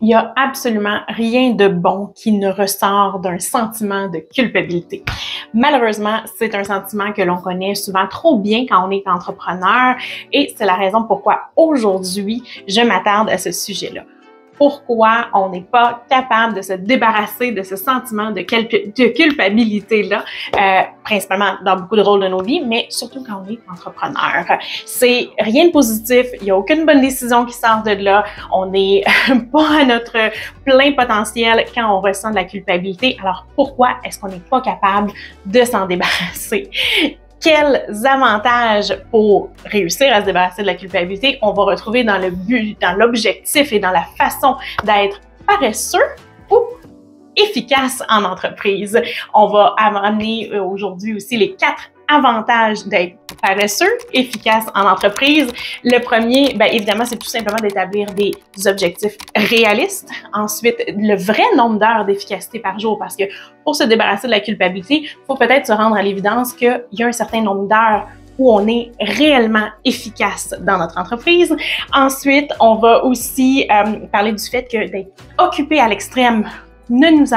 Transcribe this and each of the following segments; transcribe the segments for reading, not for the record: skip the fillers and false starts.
Il n'y a absolument rien de bon qui ne ressort d'un sentiment de culpabilité. Malheureusement, c'est un sentiment que l'on connaît souvent trop bien quand on est entrepreneur et c'est la raison pourquoi aujourd'hui, je m'attarde à ce sujet-là. Pourquoi on n'est pas capable de se débarrasser de ce sentiment de culpabilité-là, principalement dans beaucoup de rôles de nos vies, mais surtout quand on est entrepreneur. C'est rien de positif, il n'y a aucune bonne décision qui sort de là, on n'est pas à notre plein potentiel quand on ressent de la culpabilité. Alors pourquoi est-ce qu'on n'est pas capable de s'en débarrasser? Quels avantages pour réussir à se débarrasser de la culpabilité on va retrouver dans le but, dans l'objectif et dans la façon d'être paresseux ou efficace en entreprise. On va amener aujourd'hui aussi les 4 avantages d'être paresseux, efficace en entreprise. Le premier, bien évidemment, c'est tout simplement d'établir des objectifs réalistes. Ensuite, le vrai nombre d'heures d'efficacité par jour, parce que pour se débarrasser de la culpabilité, il faut peut-être se rendre à l'évidence qu'il y a un certain nombre d'heures où on est réellement efficace dans notre entreprise. Ensuite, on va aussi parler du fait que d'être occupé à l'extrême ne nous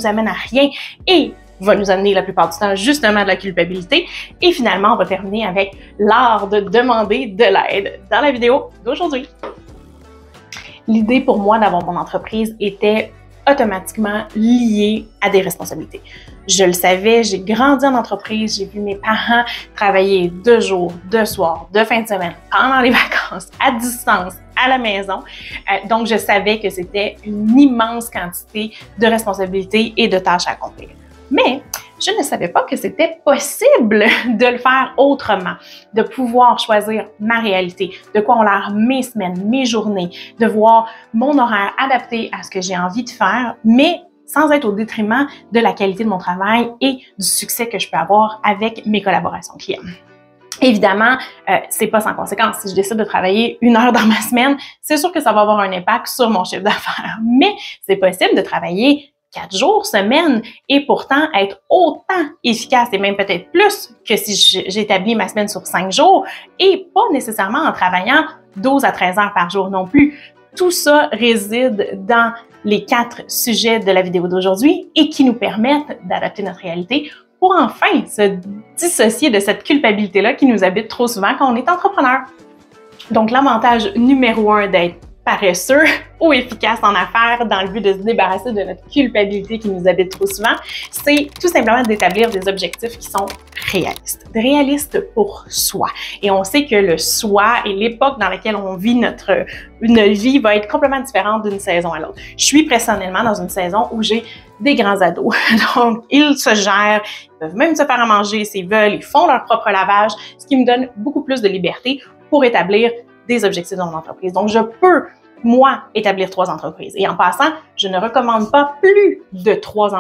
amène à rien et va nous amener la plupart du temps justement de la culpabilité. Et finalement, on va terminer avec l'art de demander de l'aide dans la vidéo d'aujourd'hui. L'idée pour moi d'avoir mon entreprise était automatiquement liée à des responsabilités. Je le savais, j'ai grandi en entreprise, j'ai vu mes parents travailler de jour, de soir, de fin de semaine, pendant les vacances, à distance, à la maison. Donc, je savais que c'était une immense quantité de responsabilités et de tâches à accomplir. Mais je ne savais pas que c'était possible de le faire autrement, de pouvoir choisir ma réalité, de quoi ont l'air mes semaines, mes journées, de voir mon horaire adapté à ce que j'ai envie de faire, mais sans être au détriment de la qualité de mon travail et du succès que je peux avoir avec mes collaborations clients. Évidemment, c'est pas sans conséquence. Si je décide de travailler 1 heure dans ma semaine, c'est sûr que ça va avoir un impact sur mon chiffre d'affaires. Mais c'est possible de travailler 4 jours, semaine, et pourtant être autant efficace et même peut-être plus que si j'établis ma semaine sur 5 jours et pas nécessairement en travaillant 12 à 13 heures par jour non plus. Tout ça réside dans les 4 sujets de la vidéo d'aujourd'hui et qui nous permettent d'adapter notre réalité pour enfin se dissocier de cette culpabilité-là qui nous habite trop souvent quand on est entrepreneur. Donc, l'avantage numéro 1 d'être paresseux ou efficace en affaires dans le but de se débarrasser de notre culpabilité qui nous habite trop souvent, c'est tout simplement d'établir des objectifs qui sont réalistes. Réalistes pour soi. Et on sait que le soi et l'époque dans laquelle on vit notre vie va être complètement différente d'une saison à l'autre. Je suis personnellement dans une saison où j'ai des grands ados. Donc, ils se gèrent, ils peuvent même se faire à manger s'ils veulent, ils font leur propre lavage, ce qui me donne beaucoup plus de liberté pour établir des objectifs dans mon entreprise. Donc, je peux, moi, établir 3 entreprises. Et en passant, je ne recommande pas plus de 3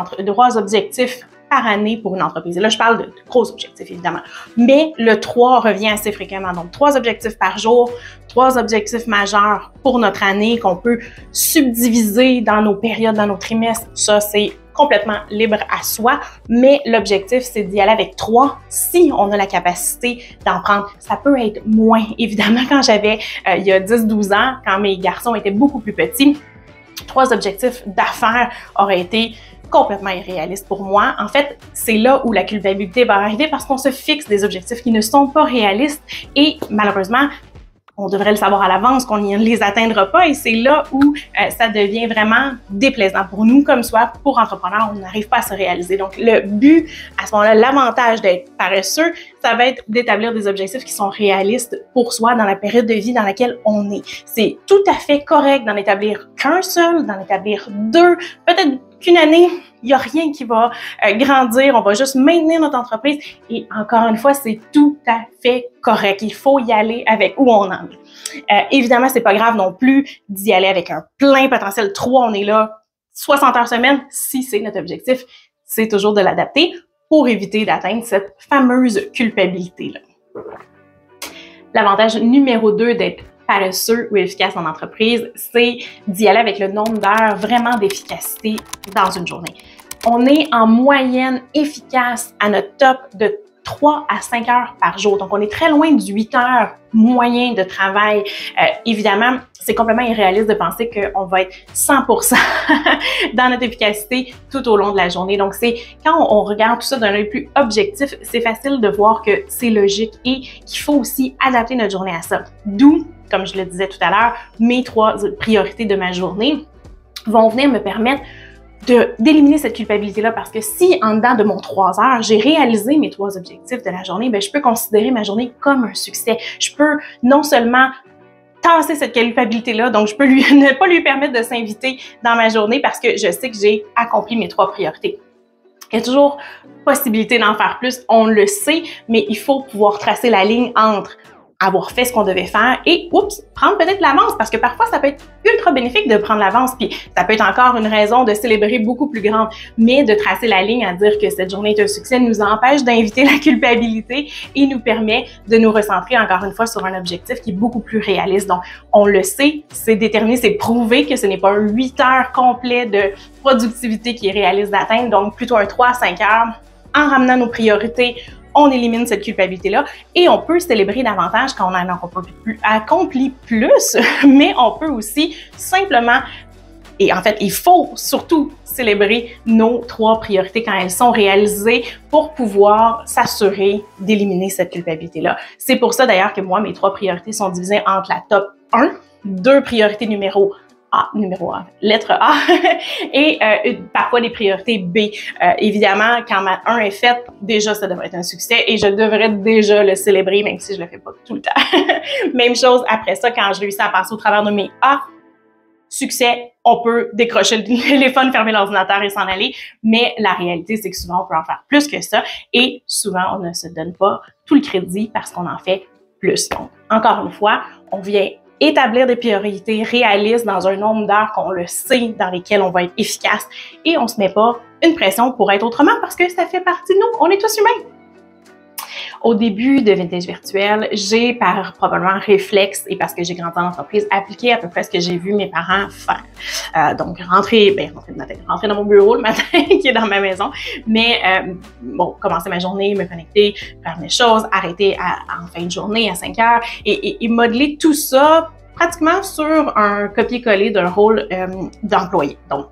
objectifs par année pour une entreprise. Et là, je parle de gros objectifs, évidemment. Mais le 3 revient assez fréquemment. Donc, 3 objectifs par jour, 3 objectifs majeurs pour notre année qu'on peut subdiviser dans nos périodes, dans nos trimestres. Ça, c'est complètement libre à soi, mais l'objectif, c'est d'y aller avec 3 si on a la capacité d'en prendre. Ça peut être moins. Évidemment, quand j'avais, il y a 10-12 ans, quand mes garçons étaient beaucoup plus petits, 3 objectifs d'affaires auraient été complètement irréalistes pour moi. En fait, c'est là où la culpabilité va arriver parce qu'on se fixe des objectifs qui ne sont pas réalistes et malheureusement, on devrait le savoir à l'avance qu'on ne les atteindra pas et c'est là où ça devient vraiment déplaisant pour nous comme soit pour entrepreneurs, on n'arrive pas à se réaliser. Donc, le but, à ce moment-là, l'avantage d'être paresseux, ça va être d'établir des objectifs qui sont réalistes pour soi dans la période de vie dans laquelle on est. C'est tout à fait correct d'en établir qu'un seul, d'en établir 2, peut-être qu'une année, il n'y a rien qui va grandir, on va juste maintenir notre entreprise et encore une fois, c'est tout à fait correct. Il faut y aller avec où on en est. Évidemment, c'est pas grave non plus d'y aller avec un plein potentiel. 3, on est là 60 heures semaine. Si c'est notre objectif, c'est toujours de l'adapter pour éviter d'atteindre cette fameuse culpabilité-là. L'avantage numéro 2 d'être paresseux ou efficace en entreprise, c'est d'y aller avec le nombre d'heures vraiment d'efficacité dans une journée. On est en moyenne efficace à notre top de 3 à 5 heures par jour. Donc, on est très loin du 8 heures moyen de travail. Évidemment, c'est complètement irréaliste de penser qu'on va être 100% dans notre efficacité tout au long de la journée. Donc, c'est quand on regarde tout ça d'un œil plus objectif, c'est facile de voir que c'est logique et qu'il faut aussi adapter notre journée à ça. D'où, comme je le disais tout à l'heure, mes 3 priorités de ma journée vont venir me permettre d'éliminer cette culpabilité-là, parce que si en dedans de mon 3 heures, j'ai réalisé mes 3 objectifs de la journée, bien, je peux considérer ma journée comme un succès. Je peux non seulement tasser cette culpabilité-là, donc je peux ne pas lui permettre de s'inviter dans ma journée parce que je sais que j'ai accompli mes 3 priorités. Il y a toujours possibilité d'en faire plus, on le sait, mais il faut pouvoir tracer la ligne entre avoir fait ce qu'on devait faire et, prendre peut-être l'avance, parce que parfois, ça peut être ultra bénéfique de prendre l'avance, puis ça peut être encore une raison de célébrer beaucoup plus grande, mais de tracer la ligne à dire que cette journée est un succès nous empêche d'inviter la culpabilité et nous permet de nous recentrer encore une fois sur un objectif qui est beaucoup plus réaliste. Donc, on le sait, c'est déterminé, c'est prouvé que ce n'est pas un 8 heures complet de productivité qui est réaliste d'atteindre, donc plutôt un 3 à 5 heures en ramenant nos priorités. On élimine cette culpabilité-là et on peut célébrer davantage quand on en a accompli plus, mais on peut aussi simplement, et en fait, il faut surtout célébrer nos 3 priorités quand elles sont réalisées pour pouvoir s'assurer d'éliminer cette culpabilité-là. C'est pour ça d'ailleurs que moi, mes 3 priorités sont divisées entre la top 1, 2 priorités numéro A, lettre A, et parfois des priorités B. Évidemment, quand ma 1 est faite, déjà, ça devrait être un succès et je devrais déjà le célébrer, même si je le fais pas tout le temps. Même chose après ça, quand je réussis à passer au travers de mes A, succès, on peut décrocher le téléphone, fermer l'ordinateur et s'en aller, mais la réalité, c'est que souvent, on peut en faire plus que ça et souvent, on ne se donne pas tout le crédit parce qu'on en fait plus. Donc, encore une fois, on vient établir des priorités réalistes dans un nombre d'heures qu'on le sait, dans lesquelles on va être efficace et on se met pas une pression pour être autrement parce que ça fait partie de nous. On est tous humains. Au début de Vintage Virtuel, j'ai par probablement réflexe et parce que j'ai grandi en entreprise, appliqué à peu près ce que j'ai vu mes parents faire. Donc, rentrer dans mon bureau le matin qui est dans ma maison, mais commencer ma journée, me connecter, faire mes choses, arrêter en fin de journée à 5 heures et modeler tout ça pratiquement sur un copier-coller d'un rôle d'employé. Donc,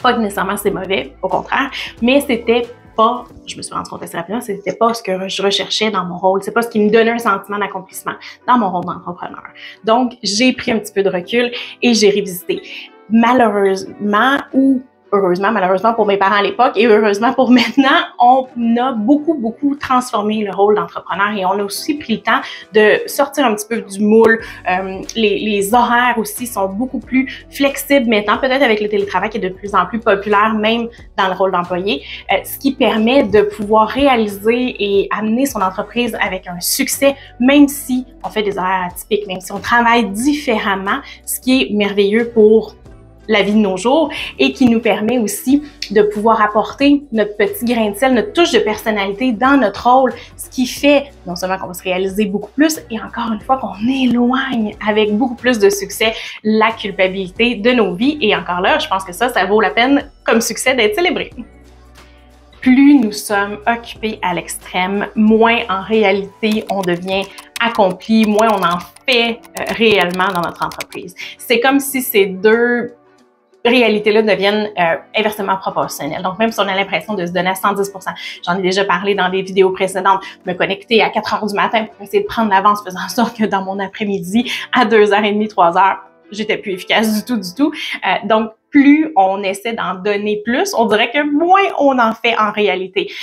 pas que nécessairement c'est mauvais, au contraire, mais c'était pas, je me suis rendu compte assez rapidement, c'était pas ce que je recherchais dans mon rôle, c'est pas ce qui me donnait un sentiment d'accomplissement dans mon rôle d'entrepreneur. Donc, j'ai pris un petit peu de recul et j'ai révisité. Malheureusement ou heureusement, malheureusement pour mes parents à l'époque et heureusement pour maintenant, on a beaucoup transformé le rôle d'entrepreneur et on a aussi pris le temps de sortir un petit peu du moule. Les horaires aussi sont beaucoup plus flexibles maintenant, peut-être avec le télétravail qui est de plus en plus populaire, même dans le rôle d'employé, ce qui permet de pouvoir réaliser et amener son entreprise avec un succès, même si on fait des horaires atypiques, même si on travaille différemment, ce qui est merveilleux pour la vie de nos jours et qui nous permet aussi de pouvoir apporter notre petit grain de sel, notre touche de personnalité dans notre rôle, ce qui fait non seulement qu'on va se réaliser beaucoup plus et encore une fois qu'on éloigne avec beaucoup plus de succès la culpabilité de nos vies et encore là, je pense que ça vaut la peine comme succès d'être célébré. Plus nous sommes occupés à l'extrême, moins en réalité on devient accompli, moins on en fait réellement dans notre entreprise. C'est comme si ces deux réalités-là deviennent inversement proportionnelles. Donc, même si on a l'impression de se donner à 110%, j'en ai déjà parlé dans des vidéos précédentes, me connecter à 4 heures du matin pour essayer de prendre l'avance, faisant en sorte que dans mon après-midi, à 2h30, 3h, j'étais plus efficace du tout. Donc, plus on essaie d'en donner plus, on dirait que moins on en fait en réalité.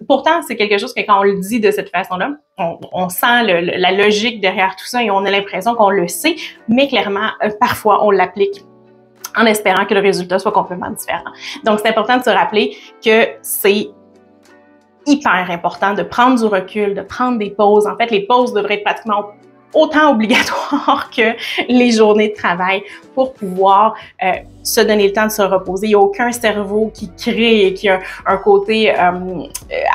Pourtant, c'est quelque chose que quand on le dit de cette façon-là, on sent la logique derrière tout ça et on a l'impression qu'on le sait, mais clairement, parfois, on l'applique en espérant que le résultat soit complètement différent. Donc, c'est important de se rappeler que c'est hyper important de prendre du recul, de prendre des pauses. En fait, les pauses devraient être pratiquement autant obligatoire que les journées de travail pour pouvoir se donner le temps de se reposer. Il n'y a aucun cerveau qui crée et qui a un côté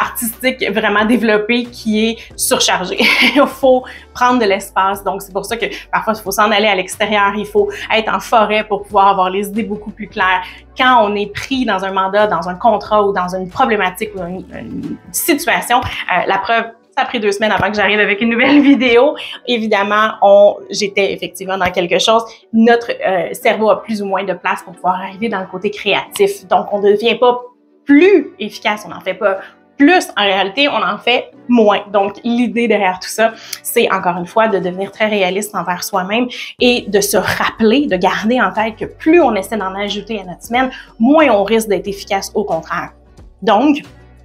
artistique vraiment développé qui est surchargé. Il faut prendre de l'espace. Donc, c'est pour ça que parfois, il faut s'en aller à l'extérieur. Il faut être en forêt pour pouvoir avoir les idées beaucoup plus claires. Quand on est pris dans un mandat, dans un contrat ou dans une problématique ou une situation, la preuve, ça a pris 2 semaines avant que j'arrive avec une nouvelle vidéo. Évidemment, j'étais effectivement dans quelque chose. Notre cerveau a plus ou moins de place pour pouvoir arriver dans le côté créatif. Donc, on ne devient pas plus efficace, on n'en fait pas plus. En réalité, on en fait moins. Donc, l'idée derrière tout ça, c'est encore une fois de devenir très réaliste envers soi-même et de se rappeler, de garder en tête que plus on essaie d'en ajouter à notre semaine, moins on risque d'être efficace au contraire. Donc,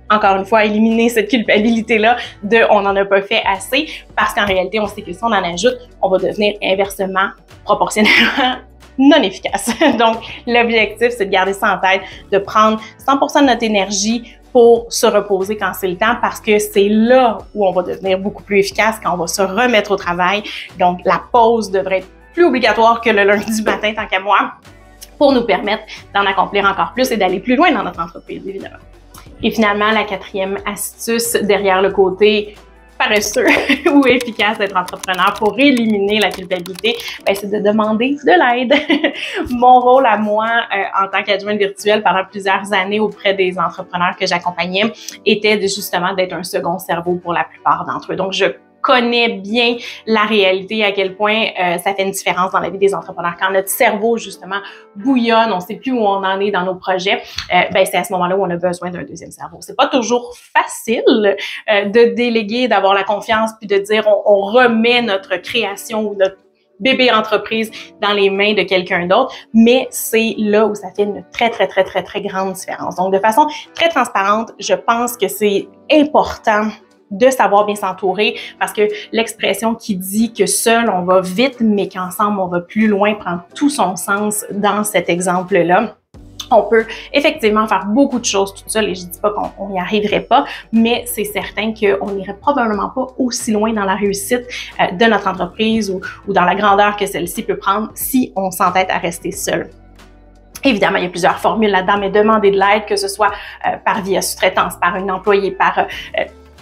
encore une fois, éliminer cette culpabilité-là de « on n'en a pas fait assez » parce qu'en réalité, on sait que si on en ajoute, on va devenir inversement, proportionnellement non efficace. Donc, l'objectif, c'est de garder ça en tête, de prendre 100% de notre énergie pour se reposer quand c'est le temps parce que c'est là où on va devenir beaucoup plus efficace, quand on va se remettre au travail. Donc, la pause devrait être plus obligatoire que le lundi matin, tant qu'à moi, pour nous permettre d'en accomplir encore plus et d'aller plus loin dans notre entreprise, évidemment. Et finalement, la 4e astuce derrière le côté paresseux ou efficace d'être entrepreneur pour éliminer la culpabilité, c'est de demander de l'aide. Mon rôle à moi, en tant qu'adjointe virtuelle pendant plusieurs années auprès des entrepreneurs que j'accompagnais, était justement d'être un second cerveau pour la plupart d'entre eux. Donc, je connais bien la réalité, à quel point ça fait une différence dans la vie des entrepreneurs. Quand notre cerveau, justement, bouillonne, on ne sait plus où on en est dans nos projets, c'est à ce moment-là où on a besoin d'un deuxième cerveau. C'est pas toujours facile de déléguer, d'avoir la confiance, puis de dire on remet notre création ou notre bébé entreprise dans les mains de quelqu'un d'autre, mais c'est là où ça fait une très, très, très, très, très grande différence. Donc, de façon très transparente, je pense que c'est important de savoir bien s'entourer parce que l'expression qui dit que seul on va vite mais qu'ensemble on va plus loin prend tout son sens dans cet exemple-là. On peut effectivement faire beaucoup de choses toute seule et je dis pas qu'on n'y arriverait pas, mais c'est certain qu'on n'irait probablement pas aussi loin dans la réussite de notre entreprise ou dans la grandeur que celle-ci peut prendre si on s'entête à rester seul. Évidemment, il y a plusieurs formules là-dedans, mais demander de l'aide, que ce soit par via sous-traitance, par une employée, par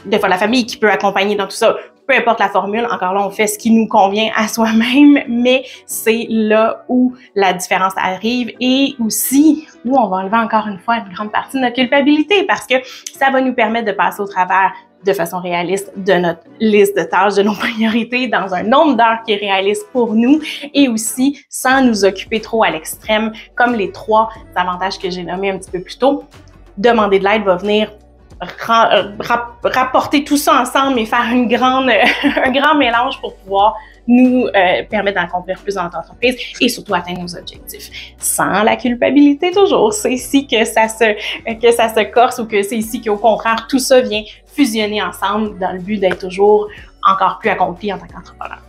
des fois la famille qui peut accompagner dans tout ça, peu importe la formule, encore là, on fait ce qui nous convient à soi-même, mais c'est là où la différence arrive et aussi où on va enlever encore une fois une grande partie de notre culpabilité parce que ça va nous permettre de passer au travers de façon réaliste de notre liste de tâches, de nos priorités, dans un nombre d'heures qui est réaliste pour nous et aussi sans nous occuper trop à l'extrême, comme les 3 avantages que j'ai nommés un petit peu plus tôt. Demander de l'aide va venir rapporter tout ça ensemble et faire un grand mélange pour pouvoir nous permettre d'accomplir plus dans notre entreprise et surtout atteindre nos objectifs. Sans la culpabilité toujours. C'est ici que ça se corse ou que c'est ici qu'au contraire, tout ça vient fusionner ensemble dans le but d'être toujours encore plus accompli en tant qu'entrepreneur.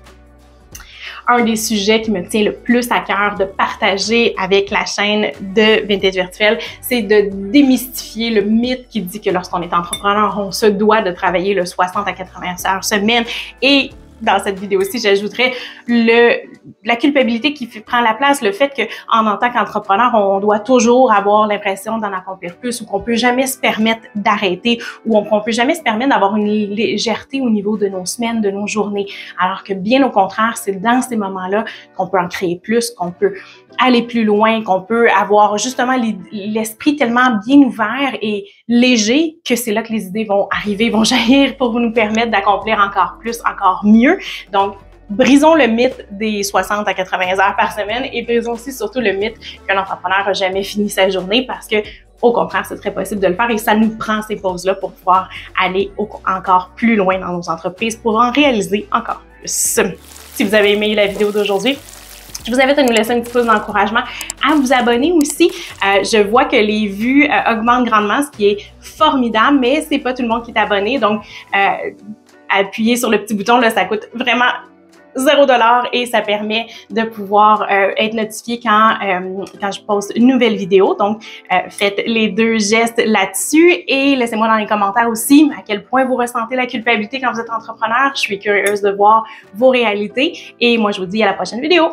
Un des sujets qui me tient le plus à cœur de partager avec la chaîne de Vintage Virtuel, c'est de démystifier le mythe qui dit que lorsqu'on est entrepreneur, on se doit de travailler le 60 à 80 heures semaine et dans cette vidéo-ci, j'ajouterais la culpabilité qui prend la place, le fait qu'en tant qu'entrepreneur, on doit toujours avoir l'impression d'en accomplir plus ou qu'on peut jamais se permettre d'arrêter ou qu'on peut jamais se permettre d'avoir une légèreté au niveau de nos semaines, de nos journées. Alors que bien au contraire, c'est dans ces moments-là qu'on peut en créer plus, qu'on peut aller plus loin, qu'on peut avoir justement l'esprit tellement bien ouvert et léger que c'est là que les idées vont arriver, vont jaillir pour nous permettre d'accomplir encore plus, encore mieux. Donc, brisons le mythe des 60 à 80 heures par semaine et brisons aussi surtout le mythe qu'un entrepreneur n'a jamais fini sa journée parce que, au contraire, c'est très possible de le faire et ça nous prend ces pauses-là pour pouvoir aller encore plus loin dans nos entreprises pour en réaliser encore plus. Si vous avez aimé la vidéo d'aujourd'hui, je vous invite à nous laisser un petit pouce d'encouragement, à vous abonner aussi. Je vois que les vues augmentent grandement, ce qui est formidable, mais c'est pas tout le monde qui est abonné. Donc, appuyez sur le petit bouton, là, ça coûte vraiment $0 et ça permet de pouvoir être notifié quand je poste une nouvelle vidéo. Donc, faites les 2 gestes là-dessus et laissez-moi dans les commentaires aussi à quel point vous ressentez la culpabilité quand vous êtes entrepreneur. Je suis curieuse de voir vos réalités et moi, je vous dis à la prochaine vidéo.